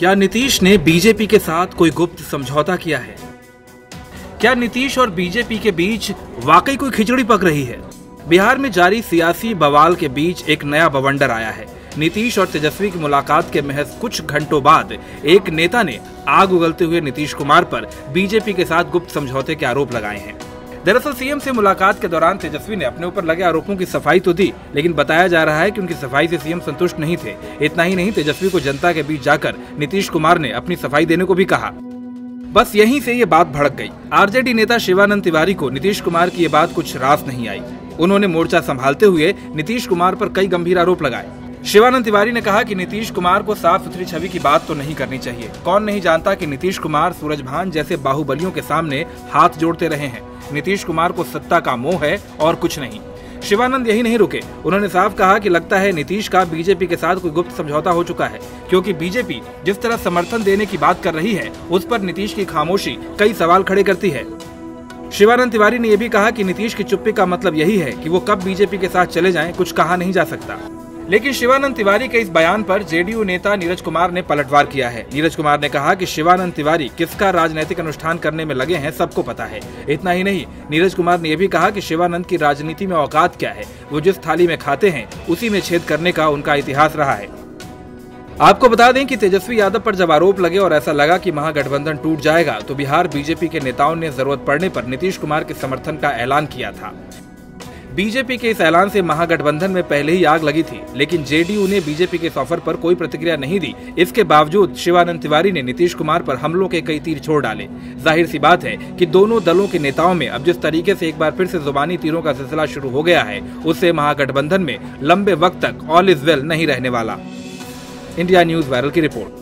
क्या नीतीश ने बीजेपी के साथ कोई गुप्त समझौता किया है? क्या नीतीश और बीजेपी के बीच वाकई कोई खिचड़ी पक रही है? बिहार में जारी सियासी बवाल के बीच एक नया बवंडर आया है। नीतीश और तेजस्वी की मुलाकात के महज कुछ घंटों बाद एक नेता ने आग उगलते हुए नीतीश कुमार पर बीजेपी के साथ गुप्त समझौते के आरोप लगाए हैं। दरअसल सीएम से मुलाकात के दौरान तेजस्वी ने अपने ऊपर लगे आरोपों की सफाई तो दी, लेकिन बताया जा रहा है कि उनकी सफाई से सीएम संतुष्ट नहीं थे। इतना ही नहीं, तेजस्वी को जनता के बीच जाकर नीतीश कुमार ने अपनी सफाई देने को भी कहा। बस यहीं से ये बात भड़क गई। आरजेडी नेता शिवानंद तिवारी को नीतीश कुमार की ये बात कुछ रास नहीं आई। उन्होंने मोर्चा संभालते हुए नीतीश कुमार पर कई गंभीर आरोप लगाए। शिवानंद तिवारी ने कहा कि नीतीश कुमार को साफ सुथरी छवि की बात तो नहीं करनी चाहिए। कौन नहीं जानता कि नीतीश कुमार सूरजभान जैसे बाहुबलियों के सामने हाथ जोड़ते रहे हैं। नीतीश कुमार को सत्ता का मोह है और कुछ नहीं। शिवानंद यही नहीं रुके, उन्होंने साफ कहा कि लगता है नीतीश का बीजेपी के साथ कोई गुप्त समझौता हो चुका है, क्योंकि बीजेपी जिस तरह समर्थन देने की बात कर रही है उस पर नीतीश की खामोशी कई सवाल खड़े करती है। शिवानंद तिवारी ने यह भी कहा कि नीतीश की चुप्पी का मतलब यही है कि वो कब बीजेपी के साथ चले जाएं, कुछ कहा नहीं जा सकता। लेकिन शिवानंद तिवारी के इस बयान पर जेडीयू नेता नीरज कुमार ने पलटवार किया है। नीरज कुमार ने कहा कि शिवानंद तिवारी किसका राजनीतिक अनुष्ठान करने में लगे हैं सबको पता है। इतना ही नहीं, नीरज कुमार ने यह भी कहा कि शिवानंद की राजनीति में औकात क्या है, वो जिस थाली में खाते हैं उसी में छेद करने का उनका इतिहास रहा है। आपको बता दें कि तेजस्वी यादव पर जब आरोप लगे और ऐसा लगा कि महागठबंधन टूट जाएगा, तो बिहार बीजेपी के नेताओं ने जरूरत पड़ने पर नीतीश कुमार के समर्थन का ऐलान किया था। बीजेपी के इस ऐलान से महागठबंधन में पहले ही आग लगी थी, लेकिन जेडीयू ने बीजेपी के इस ऑफर पर कोई प्रतिक्रिया नहीं दी। इसके बावजूद शिवानंद तिवारी ने नीतीश कुमार पर हमलों के कई तीर छोड़ डाले। जाहिर सी बात है कि दोनों दलों के नेताओं में अब जिस तरीके से एक बार फिर से जुबानी तीरों का सिलसिला शुरू हो गया है, उससे महागठबंधन में लंबे वक्त तक ऑल इज वेल नहीं रहने वाला। इंडिया न्यूज वायरल की रिपोर्ट।